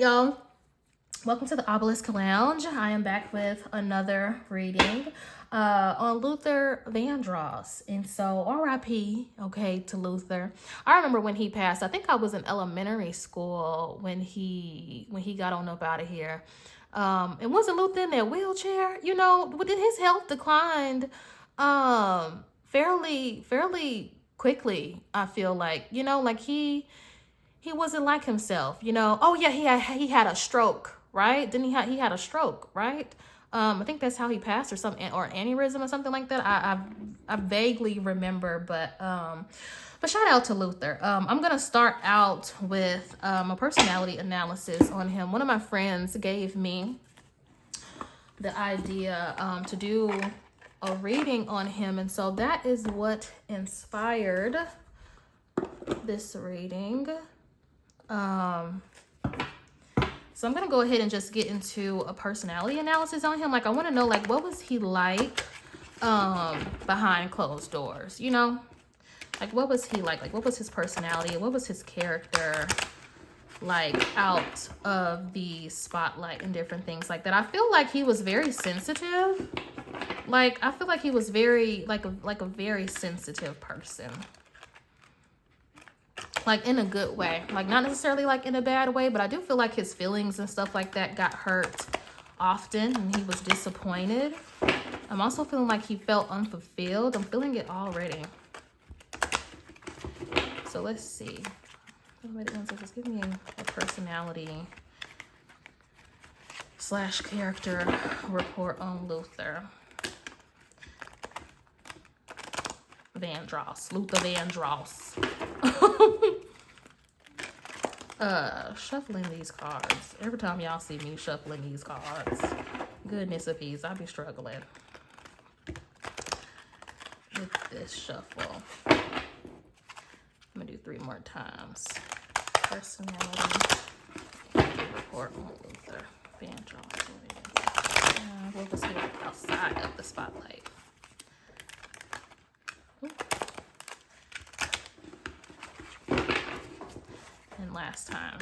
y'all. Welcome to the Obelisk Lounge. I am back with another reading on Luther Vandross. And so RIP, okay, to Luther. I remember when he passed. I think I was in elementary school when he got on up out of here. And wasn't Luther in that wheelchair? You know, his health declined fairly quickly, I feel like. You know, like he wasn't like himself, you know. Oh yeah, he had a stroke, right? Didn't he had a stroke, right? I think that's how he passed, or something, or aneurysm or something like that. I vaguely remember, but shout out to Luther. I'm gonna start out with a personality analysis on him. One of my friends gave me the idea to do a reading on him, and so that is what inspired this reading. So I'm gonna go ahead and just get into a personality analysis on him. Like, I want to know, like, what was he like behind closed doors, you know? Like, what was he like what was his personality, what was his character like out of the spotlight and different things like that. I feel like he was very sensitive. Like, I feel like he was very like a very sensitive person. Like, in a good way, like not necessarily like in a bad way, but I do feel like his feelings and stuff like that got hurt often, and he was disappointed. I'm also feeling like he felt unfulfilled. I'm feeling it already. So let's see. Just give me a personality / character report on Luther Vandross. Luther Vandross. Shuffling these cards. Every time y'all see me shuffling these cards, goodness of peace, I be struggling with this shuffle. I'm gonna do 3 more times. Personality report on Luther Vandross. What was here outside of the spotlight? And last time.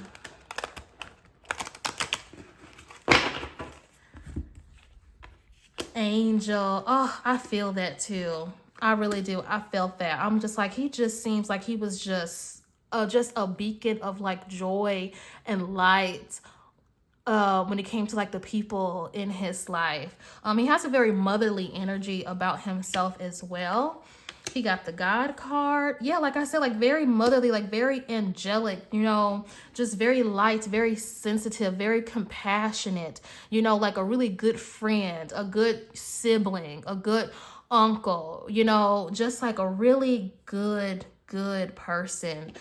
Angel. Oh, I feel that too. I really do. I felt that. I'm just like, he just seems like he was just a beacon of like joy and light when it came to like the people in his life. He has a very motherly energy about himself as well. He got the God card. Yeah, like I said, like very motherly, like very angelic, you know, just very light, very sensitive, very compassionate, you know, like a really good friend, a good sibling, a good uncle, you know, just like a really good person.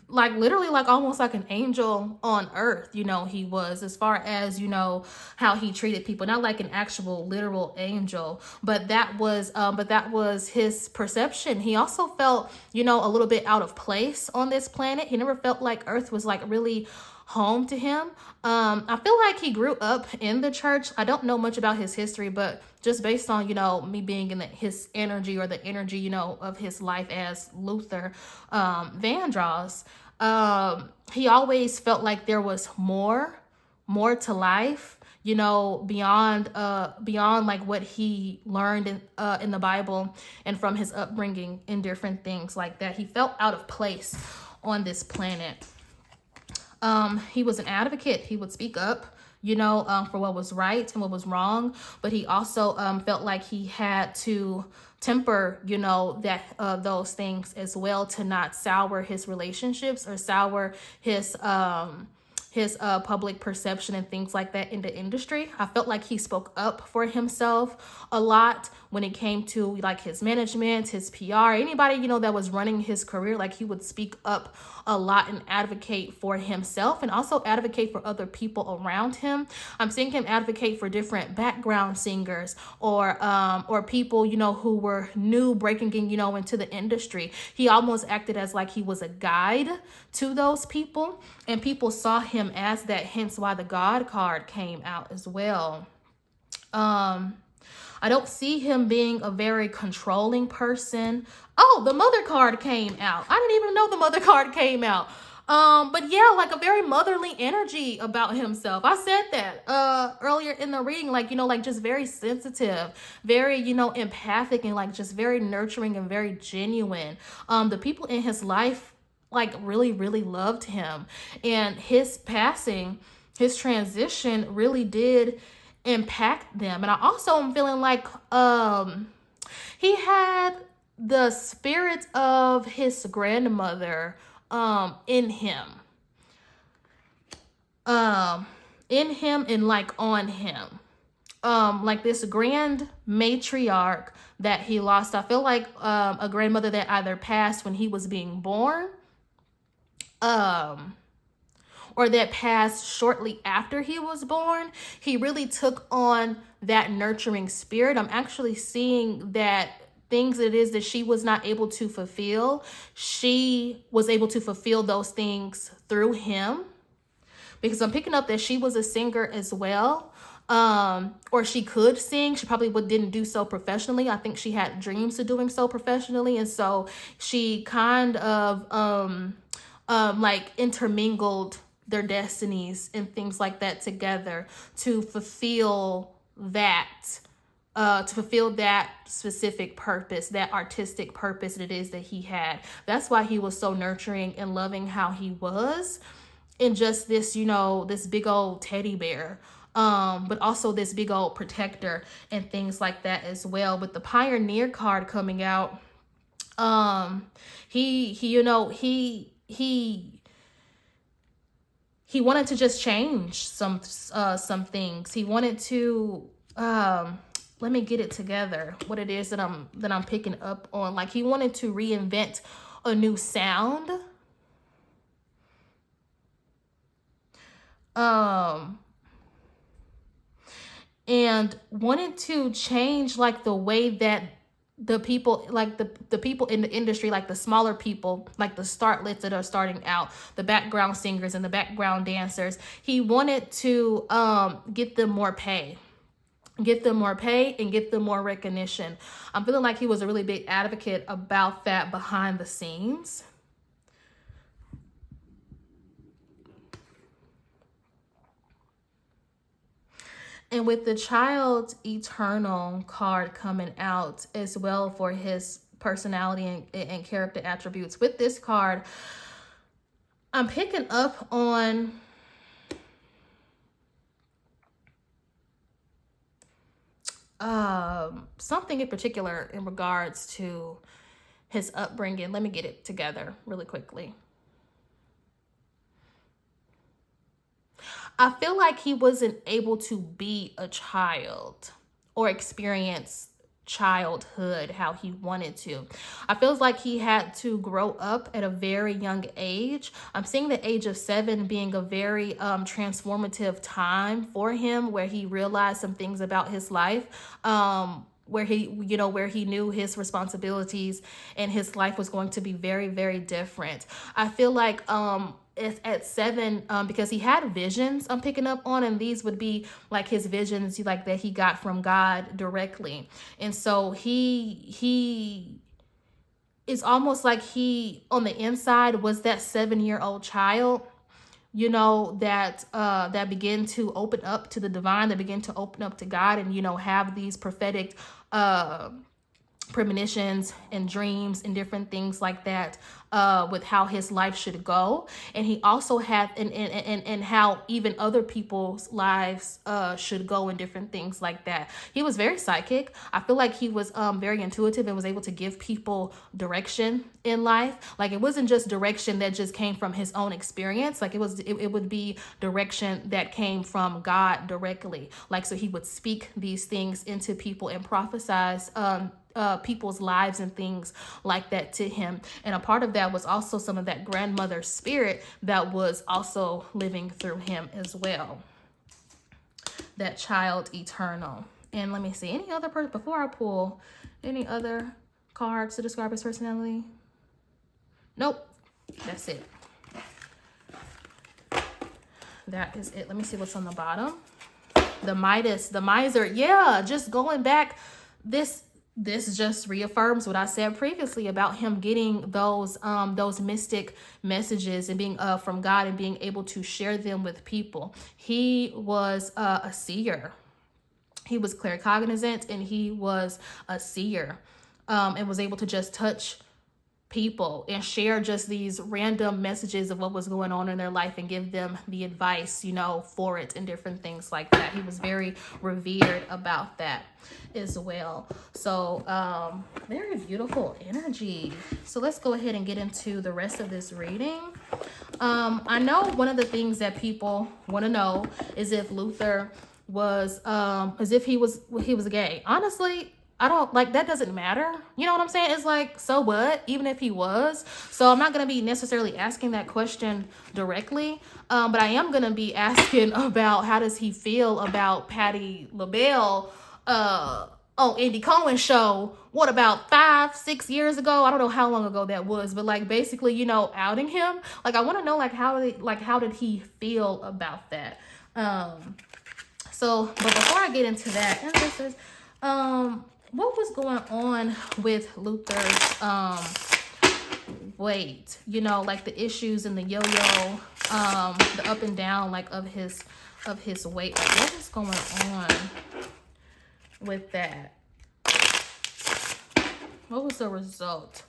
Like literally like almost like an angel on earth, you know, he was, as far as, you know, how he treated people. Not like an actual literal angel, but that was his perception. He also felt, you know, a little bit out of place on this planet. He never felt like earth was like really home to him. I feel like he grew up in the church. I don't know much about his history, but just based on, you know, me being in his energy, or the energy, you know, of his life as Luther Vandross, he always felt like there was more to life, you know, beyond like what he learned in the Bible and from his upbringing and different things like that. He felt out of place on this planet. He was an advocate. He would speak up, you know, for what was right and what was wrong. But he also felt like he had to temper, you know, that those things as well, to not sour his relationships or sour his public perception and things like that in the industry. I felt like he spoke up for himself a lot when it came to like his management, his PR, anybody, you know, that was running his career. Like, he would speak up a lot and advocate for himself, and also advocate for other people around him. I'm seeing him advocate for different background singers, or people, you know, who were new breaking in, you know, into the industry. He almost acted as like he was a guide to those people, and people saw him as that, hence why the God card came out as well. I don't see him being a very controlling person. Oh, the mother card came out. I didn't even know the mother card came out. But yeah, like a very motherly energy about himself. I said that earlier in the reading, like, like just very sensitive, very, empathic, and like just very nurturing and very genuine. The people in his life like really, really loved him. And his passing, his transition really did impact them. And I also am feeling like he had the spirit of his grandmother in him. And like on him. Like this grand matriarch that he lost. I feel like a grandmother that either passed when he was being born, or that passed shortly after he was born. He really took on that nurturing spirit. I'm actually seeing that things it is that she was not able to fulfill, she was able to fulfill those things through him. Because I'm picking up that she was a singer as well. Or she could sing. She probably didn't do so professionally. I think she had dreams of doing so professionally. And so she kind of like intermingled their destinies and things like that together to fulfill that specific purpose, that artistic purpose that it is that he had. That's why he was so nurturing and loving how he was. And just this, this big old teddy bear, but also this big old protector and things like that as well. With the Pioneer card coming out, he wanted to just change some things. He wanted to let me get it together, what it is that I'm picking up on. Like he wanted to reinvent a new sound. And wanted to change like the way that the people, like the people in the industry, like the smaller people, like the starlets that are starting out, the background singers and the background dancers, he wanted to get them more pay and get them more recognition. I'm feeling like he was a really big advocate about that behind the scenes. And with the Child Eternal card coming out as well for his personality and character attributes, with this card, I'm picking up on something in particular in regards to his upbringing. Let me get it together really quickly. I feel like he wasn't able to be a child or experience childhood how he wanted to. I feel like he had to grow up at a very young age. I'm seeing the age of 7 being a very transformative time for him, where he realized some things about his life, where he knew his responsibilities and his life was going to be very, very different. I feel like at 7, because he had visions I'm picking up on, and these would be like his visions like that he got from God directly. And so he it's almost like he on the inside was that 7-year-old child, that began to open up to the divine, that began to open up to God, and have these prophetic premonitions and dreams and different things like that, with how his life should go. And he also had and how even other people's lives should go, and different things like that. He was very psychic. I feel like he was very intuitive and was able to give people direction in life. Like it wasn't just direction that just came from his own experience. Like it would be direction that came from God directly. Like, so he would speak these things into people and prophesize people's lives and things like that to him. And a part of that was also some of that grandmother spirit that was also living through him as well. That Child Eternal. And let me see, any other person, before I pull any other cards to describe his personality? Nope, that's it. That is it. Let me see what's on the bottom. The Midas, the Miser. Yeah, just going back, this this just reaffirms what I said previously about him getting those mystic messages and being from God and being able to share them with people. He was a seer. He was claircognizant, and he was a seer, and was able to just touch people and share just these random messages of what was going on in their life and give them the advice, for it and different things like that. He was very revered about that as well. So very beautiful energy. So let's go ahead and get into the rest of this reading. I know one of the things that people want to know is if Luther was as if he was gay. Honestly, I don't like that. Doesn't matter. You know what I'm saying? It's like, so what? Even if he was. So I'm not going to be necessarily asking that question directly. But I am going to be asking about how does he feel about Patti LaBelle on Andy Cohen's show. What, about 5-6 years ago? I don't know how long ago that was, but like basically, outing him. Like, I want to know how did he feel about that? So, but before I get into that, and this is what was going on with Luther's weight, like the issues and the yo-yo, the up and down, like of his weight. Like, what is going on with that? What was the result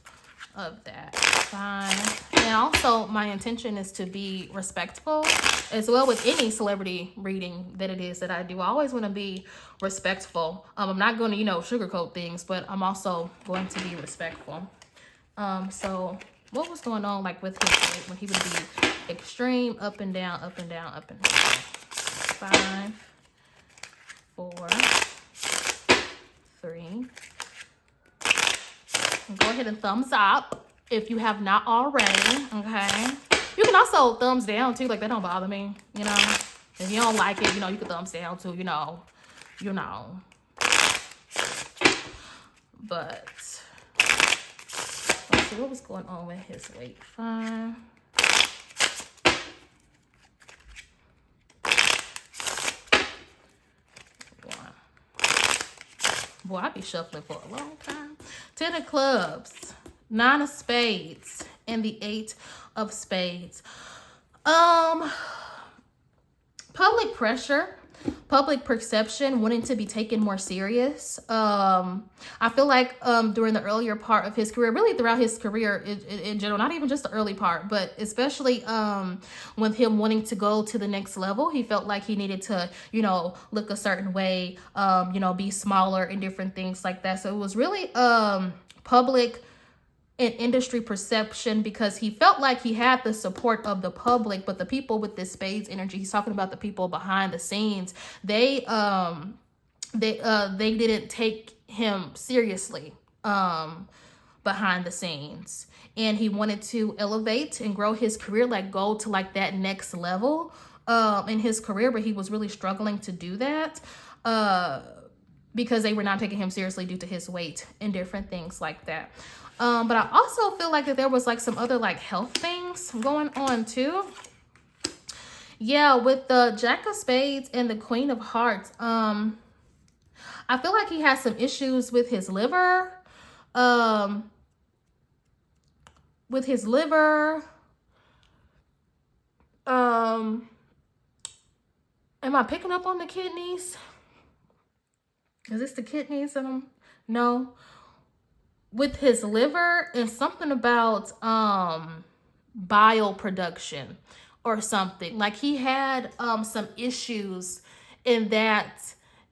of that? Fine. And also, my intention is to be respectful as well with any celebrity reading that it is that I do. I always want to be respectful. I'm not going to, sugarcoat things, but I'm also going to be respectful. So what was going on like with his weight when he would be extreme up and down, up and down, up and down? 5, 4, 3. Go ahead and thumbs up if you have not already, okay? You can also thumbs down too, like that don't bother me, If you don't like it, you can thumbs down too, But let's see what was going on with his weight. 5. Boy, I be shuffling for a long time. 10 of clubs, 9 of spades, and the 8 of spades. Public pressure, public perception, wanting to be taken more serious. I feel like during the earlier part of his career, really throughout his career in general, not even just the early part, but especially with him wanting to go to the next level, he felt like he needed to, look a certain way, be smaller and different things like that. So it was really public and industry perception, because he felt like he had the support of the public, but the people with this spades energy, he's talking about the people behind the scenes, they didn't take him seriously behind the scenes, and he wanted to elevate and grow his career, like go to like that next level in his career, but he was really struggling to do that because they were not taking him seriously due to his weight and different things like that. But I also feel like that there was like some other like health things going on too. Yeah, with the Jack of Spades and the Queen of Hearts. I feel like he has some issues with his liver. Am I picking up on the kidneys? Is this the kidneys? No. With his liver, and something about bile production or something. Like he had some issues in that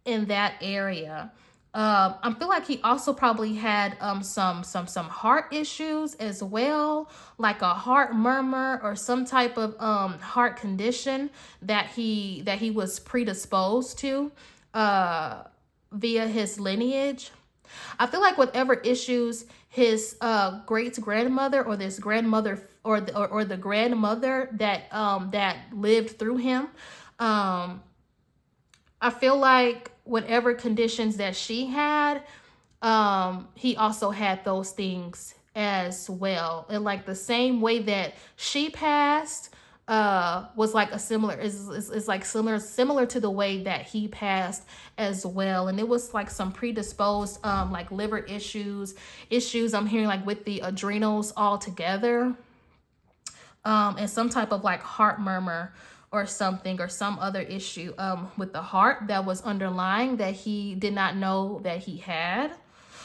area. I feel like he also probably had some heart issues as well, like a heart murmur or some type of heart condition that he was predisposed to via his lineage. I feel like whatever issues his great grandmother or this grandmother or the grandmother that lived through him, I feel like whatever conditions that she had, he also had those things as well. And like the same way that she passed, was like a similar is like similar to the way that he passed as well. And it was like some predisposed like liver issues I'm hearing, like with the adrenals all together, and some type of like heart murmur or something, or some other issue with the heart that was underlying that he did not know that he had.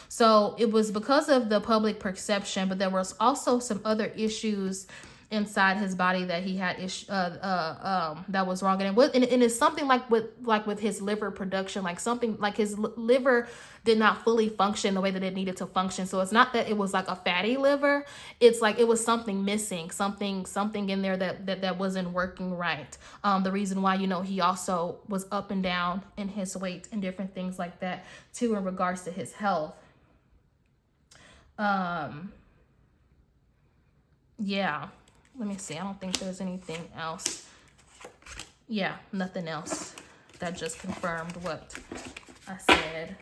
So it was because of the public perception, but there was also some other issues inside his body that he had that was wrong. And it's something like with his liver production, like something like his liver did not fully function the way that it needed to function. So it's not that it was like a fatty liver, it's like it was something missing, something in there that wasn't working right. The reason why, you know, he also was up and down in his weight and different things like that too in regards to his health. Yeah, let me see. I don't think there's anything else. Yeah, nothing else. That just confirmed what I said.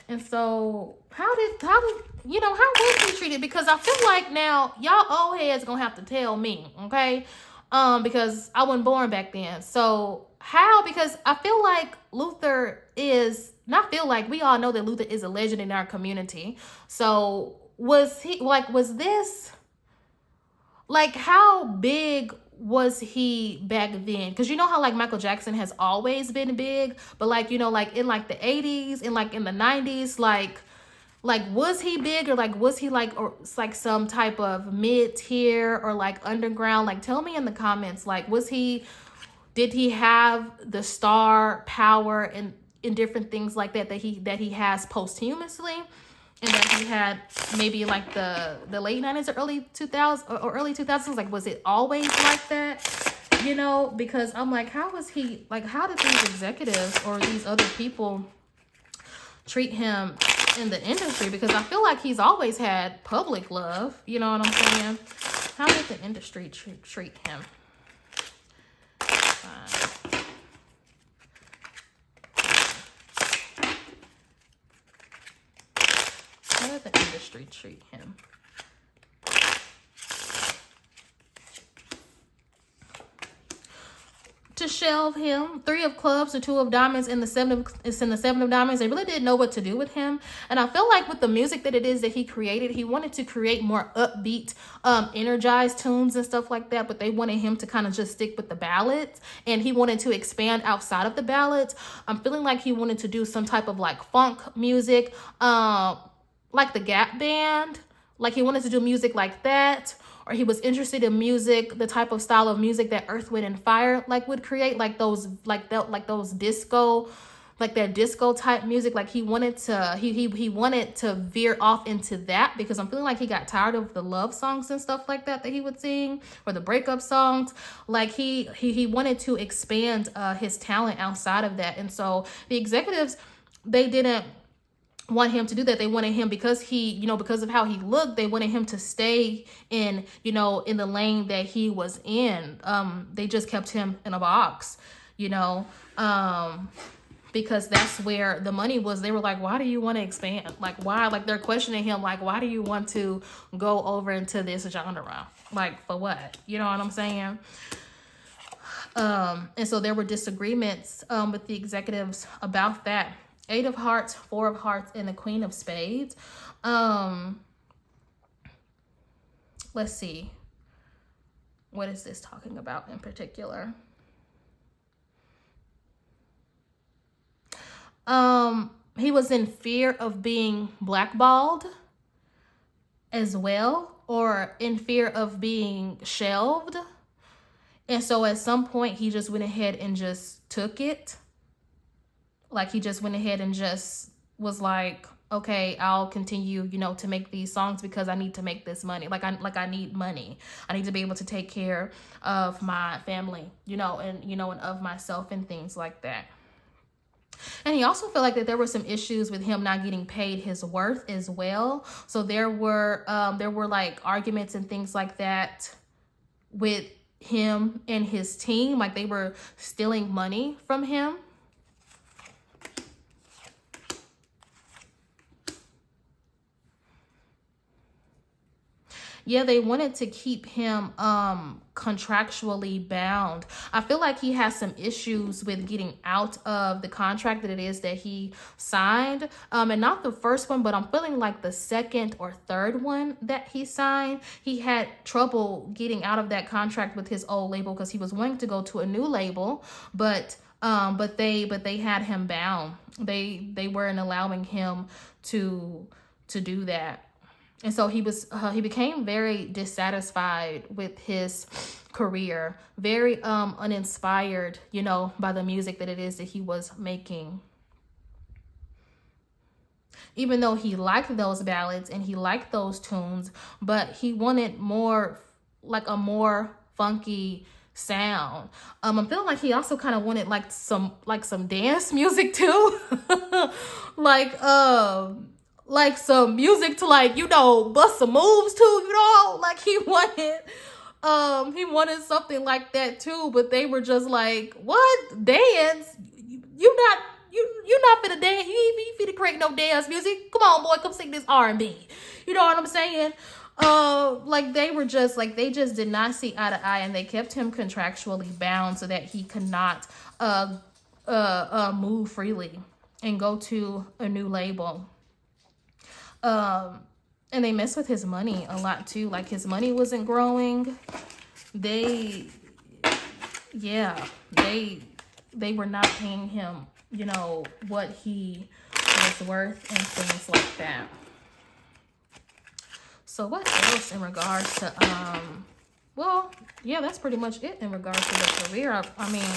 And so how was he treated? Because I feel like now y'all old heads gonna have to tell me, okay? Because I wasn't born back then. So how? Because I feel like Luther is, not feel like, we all know that Luther is a legend in our community. So was he like, was this like, how big was he back then? Because you know how like Michael Jackson has always been big, but like, you know, like in like the 80s and like in the 90s, like was he big, or like was he like, or it's like some type of mid-tier or like underground? Like tell me in the comments, like did he have the star power and in different things like that he has posthumously, and that he had maybe like the late 90s or early 2000s or early 2000s? Like was it always like that? You know, because I'm like, how was he, like how did these executives or these other people treat him in the industry? Because I feel like he's always had public love, you know what I'm saying? How did the industry treat him? How did the industry treat him? To shelve him, 3 of clubs, the 2 of diamonds, and the 7 of diamonds. They really didn't know what to do with him. And I feel like with the music that it is that he created, he wanted to create more upbeat, energized tunes and stuff like that, but they wanted him to kind of just stick with the ballads, and he wanted to expand outside of the ballads. I'm feeling like he wanted to do some type of like funk music, like the Gap Band. Like he wanted to do music like that. Or he was interested in music, the type of style of music that Earth, Wind, and Fire like would create, like those disco, like that disco type music. Like he wanted to veer off into that, because I'm feeling like he got tired of the love songs and stuff like that he would sing, or the breakup songs. Like he wanted to expand his talent outside of that. And so the executives, they didn't want him to do that. They wanted him, because he, you know, because of how he looked, they wanted him to stay in, you know, in the lane that he was in. They just kept him in a box, you know, because that's where the money was. They were like, why do you want to expand? Like, why? Like, they're questioning him, like, why do you want to go over into this genre? Like, for what? You know what I'm saying? And so there were disagreements with the executives about that. 8 of hearts, 4 of hearts, and the Queen of Spades. Let's see. What is this talking about in particular? He was in fear of being blackballed as well, or in fear of being shelved. And so at some point he just went ahead and just took it. Like he just went ahead and just was like, okay, I'll continue, you know, to make these songs because I need to make this money. Like I need money. I need to be able to take care of my family, you know, and of myself and things like that. And he also felt like that there were some issues with him not getting paid his worth as well. So there were like arguments and things like that with him and his team. Like they were stealing money from him. Yeah, they wanted to keep him contractually bound. I feel like he has some issues with getting out of the contract that it is that he signed. And not the first one, but I'm feeling like the second or third one that he signed. He had trouble getting out of that contract with his old label because he was wanting to go to a new label, but they had him bound. They weren't allowing him to do that. And so he became very dissatisfied with his career, very uninspired, by the music that it is that he was making. Even though he liked those ballads and he liked those tunes, but he wanted more, like a more funky sound. I'm feeling like he also kind of wanted like some dance music too. like some music to bust some moves too, like he wanted something like that too, but they were just like, what? Dance? You not finna dance. You finna create no dance music. Come on, boy, come sing this R&B. You know what I'm saying? They just did not see eye to eye, and they kept him contractually bound so that he could not move freely and go to a new label. And they messed with his money a lot too. Like, his money wasn't growing. They were not paying him, what he was worth and things like that. So what else in regards to, that's pretty much it in regards to the career. I mean,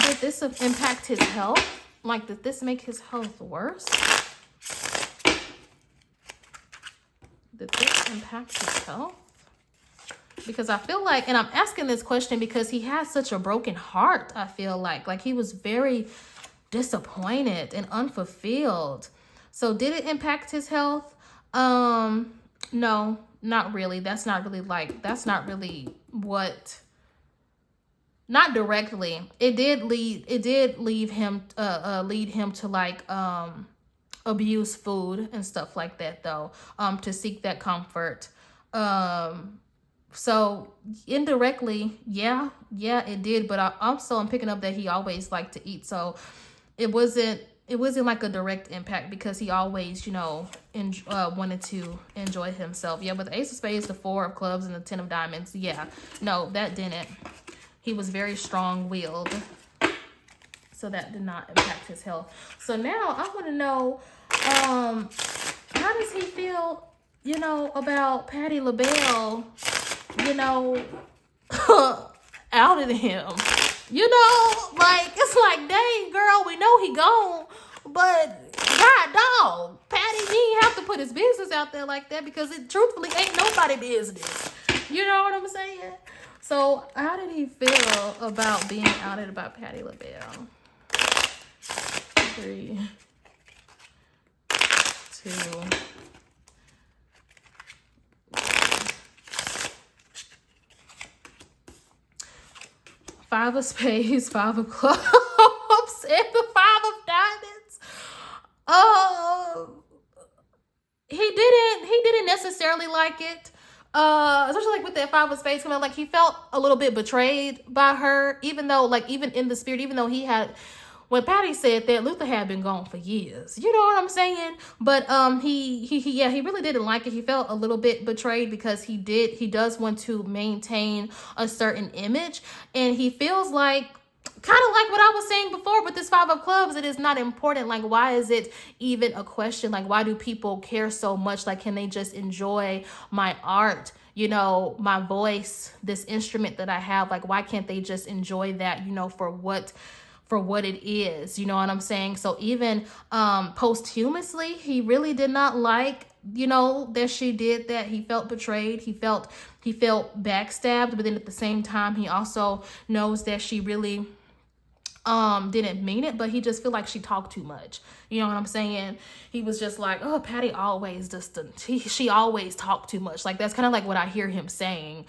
did this impact his health? Like, did this make his health worse? Did this impact his health? Because I feel like, and I'm asking this question because he has such a broken heart, I feel like he was very disappointed and unfulfilled. So did it impact his health? No, not really. That's not really what, not directly. It did lead him to abuse food and stuff like that though, to seek that comfort. So indirectly, yeah, it did. But I'm picking up that he always liked to eat. So it wasn't like a direct impact because he always, wanted to enjoy himself. Yeah, but the Ace of Spades, the Four of Clubs, and the Ten of Diamonds, yeah, no, that didn't. He was very strong-willed. So that did not impact his health. So now I want to know, how does he feel, about Patti LaBelle, outed him? It's like, dang, girl, we know he gone, but God dog, Patty, he didn't have to put his business out there like that because it truthfully ain't nobody business. You know what I'm saying? So how did he feel about being outed about Patti LaBelle? 3, 2, 1. Five of Spades, Five of Clubs, and the Five of Diamonds. He didn't necessarily like it. Especially like with that Five of Spades coming out, like he felt a little bit betrayed by her, even though, like, even in the spirit, even though when Patty said that, Luther had been gone for years. You know what I'm saying? But he really didn't like it. He felt a little bit betrayed because he does want to maintain a certain image, and he feels like, kind of like what I was saying before with this Five of Clubs, it is not important. Like, why is it even a question? Like, why do people care so much? Like, can they just enjoy my art, my voice, this instrument that I have? Like, why can't they just enjoy that, for what it is? You know what I'm saying? So even posthumously, he really did not like, that she did that. He felt betrayed. He felt backstabbed. But then at the same time, he also knows that she really didn't mean it, but he just feel like she talked too much. You know what I'm saying? He was just like, oh, Patty always she always talked too much. Like, that's kind of like what I hear him saying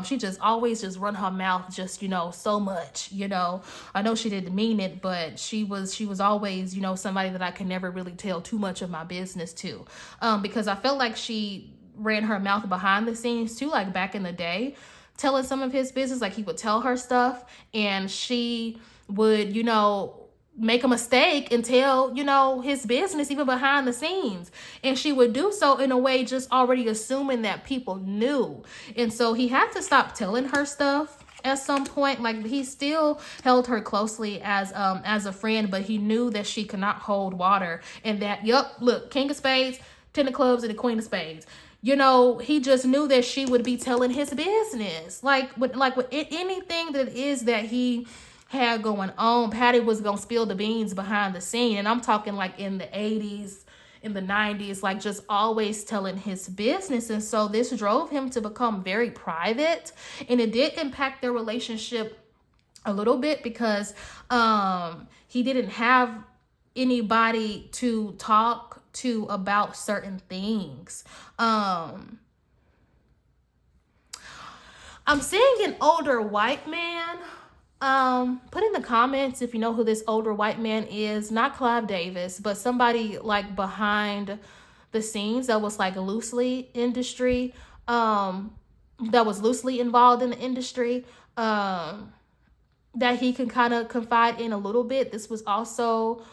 She just always just run her mouth just, you know, so much, you know. I know she didn't mean it, but she was always, you know, somebody that I could never really tell too much of my business to. Because I felt like she ran her mouth behind the scenes too, like back in the day, telling some of his business. Like he would tell her stuff and she would, you know, make a mistake and tell, you know, his business even behind the scenes. And she would do so in a way just already assuming that people knew. And so he had to stop telling her stuff at some point. Like he still held her closely as a friend, but he knew that she could not hold water, and that, yep, look, King of Spades, Ten of Clubs, and the Queen of Spades. You know, he just knew that she would be telling his business. Like with anything that is that he had going on, Patty was gonna spill the beans behind the scene. And I'm talking like in the 80s, in the 90s, like just always telling his business. And so this drove him to become very private, and it did impact their relationship a little bit because he didn't have anybody to talk to about certain things. I'm seeing an older white man. Put in the comments if you know who this older white man is. Not Clive Davis, but somebody like behind the scenes that was like loosely industry, that was loosely involved in the industry, that he can kind of confide in a little bit. This was also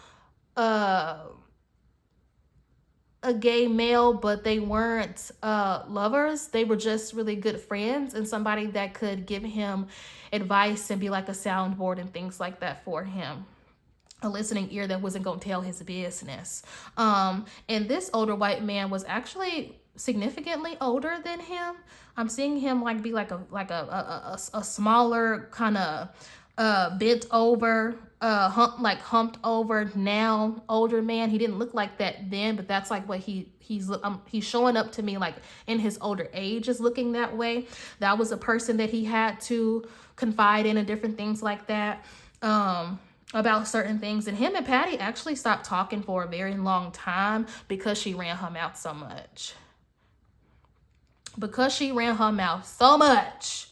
a gay male, but they weren't lovers. They were just really good friends, and somebody that could give him advice and be like a soundboard and things like that for him. A listening ear that wasn't going to tell his business. And this older white man was actually significantly older than him. I'm seeing him like be like a smaller kind of bent over, humped over now older man. He didn't look like that then, but that's like what he's showing up to me like in his older age is looking that way. That was a person that he had to confide in and different things like that, about certain things. And him and Patty actually stopped talking for a very long time because she ran her mouth so much. Because she ran her mouth so much,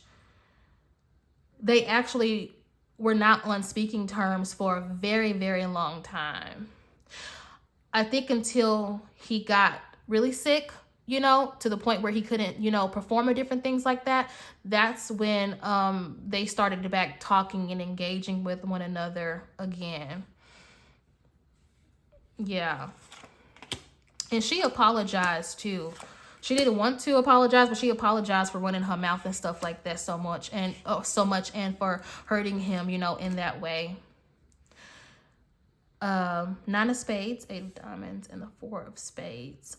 they actually were not on speaking terms for a very, very long time. I think until he got really sick, you know, to the point where he couldn't, you know, perform or different things like that. That's when they started to back talking and engaging with one another again. Yeah. And she apologized too. She didn't want to apologize, but she apologized for running her mouth and stuff like that so much and for hurting him, you know, in that way. 9 of Spades, 8 of Diamonds, and the 4 of Spades.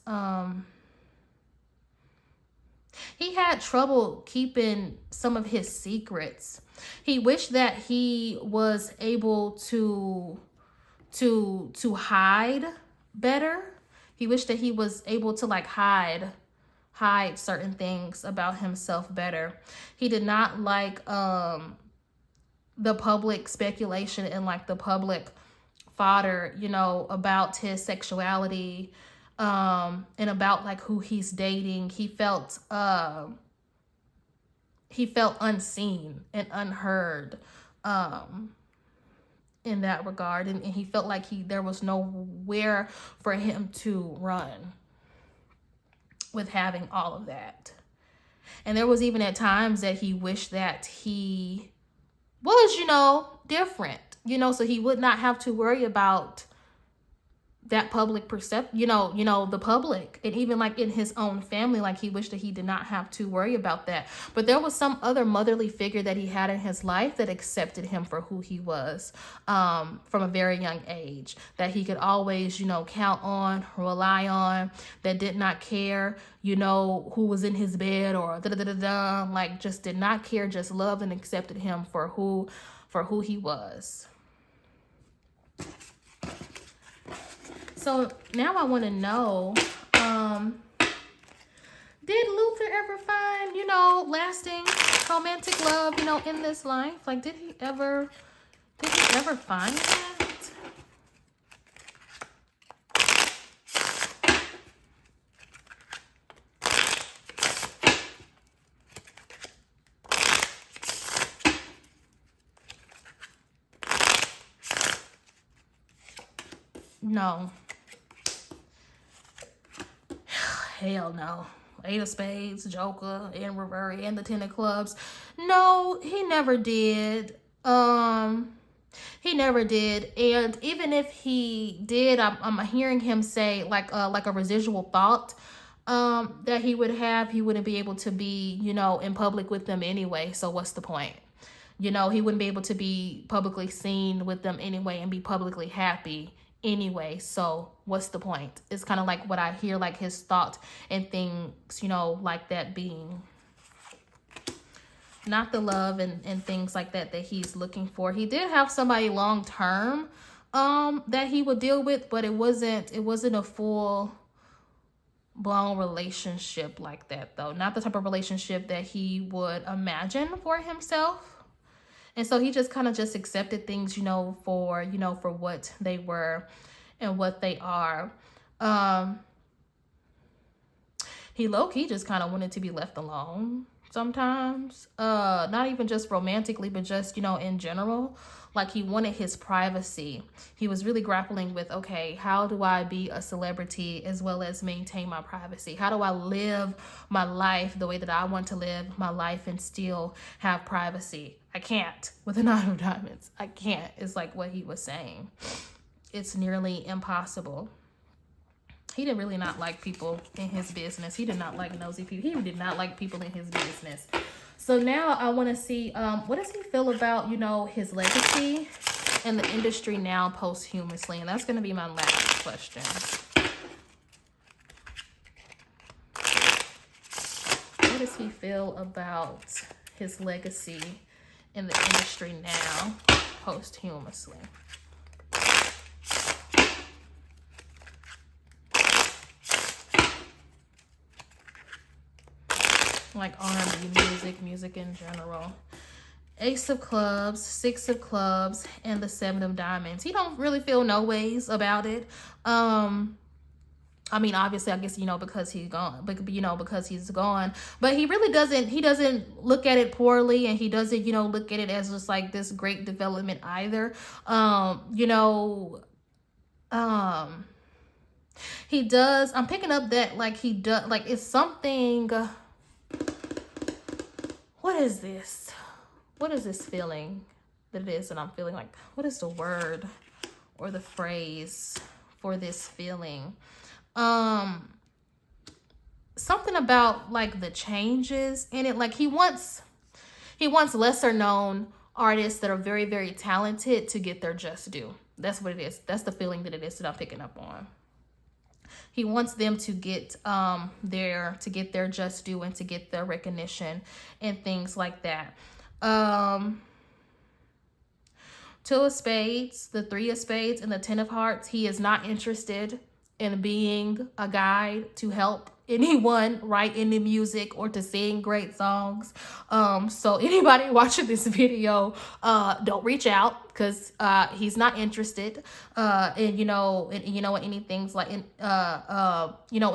He had trouble keeping some of his secrets. He wished that he was able to hide better. He wished that he was able to like hide certain things about himself better. He did not like the public speculation and like the public fodder, you know, about his sexuality, and about like who he's dating. He felt unseen and unheard in that regard, and he felt like there was nowhere for him to run with having all of that. And there was even at times that he wished that he was, you know, different, you know, so he would not have to worry about that public perception, you know, the public, and even like in his own family, like he wished that he did not have to worry about that. But there was some other motherly figure that he had in his life that accepted him for who he was, from a very young age, that he could always, you know, count on, rely on, that did not care, you know, who was in his bed or like just did not care, just loved and accepted him for who he was. So now I want to know, did Luther ever find, you know, lasting romantic love, you know, in this life? Like, did he ever find that? No. Hell no. 8 of Spades, Joker, and Reverie, and the 10 of Clubs. No, he never did. He never did. And even if he did, I'm hearing him say like a residual thought that he would have. He wouldn't be able to be, you know, in public with them anyway. So what's the point? You know, he wouldn't be able to be publicly seen with them anyway and be publicly happy anyway. So what's the point? It's kind of like what I hear, like his thought and things, you know, like that being. Not the love and things like that he's looking for. He did have somebody long term that he would deal with, but it wasn't a full blown relationship like that though. Not the type of relationship that he would imagine for himself. And so he just kind of just accepted things, you know, for what they were and what they are. He low-key just kind of wanted to be left alone sometimes. Not even just romantically, but just, you know, in general. Like he wanted his privacy. He was really grappling with, okay, how do I be a celebrity as well as maintain my privacy? How do I live my life the way that I want to live my life and still have privacy? I can't with the 9 of Diamonds. I can't, is like what he was saying. It's nearly impossible. He did really not like people in his business. He did not like nosy people. He did not like people in his business. So now I want to see, what does he feel about, you know, his legacy and the industry now posthumously? And that's going to be my last question. What does he feel about his legacy in the industry now posthumously? Like R&B music in general. Ace of Clubs, 6 of Clubs, and the 7 of Diamonds. He don't really feel no ways about it. I mean, obviously, I guess, you know, because he's gone, but, you know, because he's gone, but he really doesn't look at it poorly, and he doesn't, you know, look at it as just like this great development either. You know, he does, I'm picking up that, like, he does, like, it's something, what is this? What is this feeling that it is that I'm feeling? Like, what is the word or the phrase for this feeling? Something about like the changes in it. Like he wants lesser known artists that are very, very talented to get their just due. That's what it is. That's the feeling that it is that I'm picking up on. He wants them to get their just due and to get their recognition and things like that. 2 of Spades, the 3 of Spades, and the 10 of Hearts. He is not interested in being a guide to help anyone write any music or to sing great songs. So anybody watching this video, don't reach out, because he's not interested in anything like in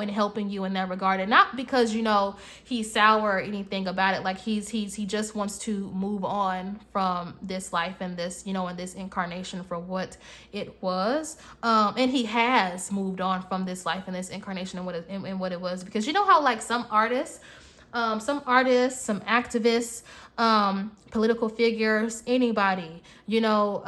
helping you in that regard. And not because, you know, he's sour or anything about it. Like he just wants to move on from this life and this, you know, and this incarnation for what it was. And he has moved on from this life and this incarnation and what it was. Because you know how like some artists, some activists, political figures, anybody, you know,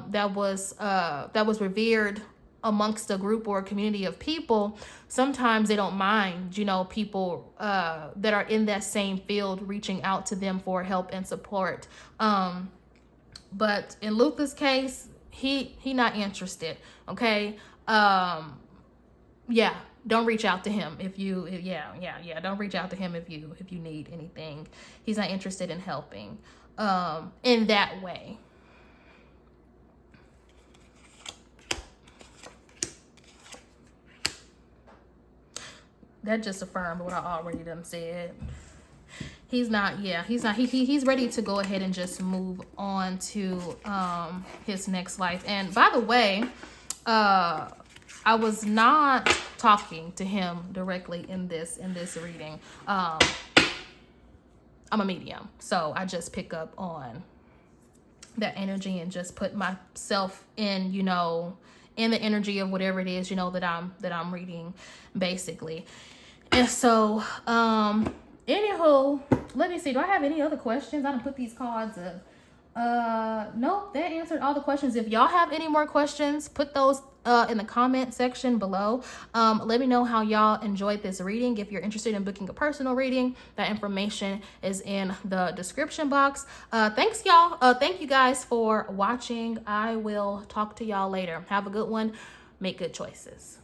that was revered amongst a group or a community of people, sometimes they don't mind, you know, people that are in that same field reaching out to them for help and support. But in Luther's case, he not interested. Okay. Yeah. Don't reach out to him if you, don't reach out to him if you need anything. He's not interested in helping, in that way. That just affirmed what I already done said. He's ready to go ahead and just move on to, his next life. And by the way, I was not talking to him directly in this reading. I'm a medium, so I just pick up on that energy and just put myself in in the energy of whatever it is, you know, that I'm reading, basically. And so, anywho, let me see. Do I have any other questions? I done put these cards up. Nope, that answered all the questions. If y'all have any more questions, put those in the comment section below. Let me know how y'all enjoyed this reading. If you're interested in booking a personal reading, that information is in the description box. Thanks y'all. Thank you guys for watching. I will talk to y'all later. Have a good one. Make good choices.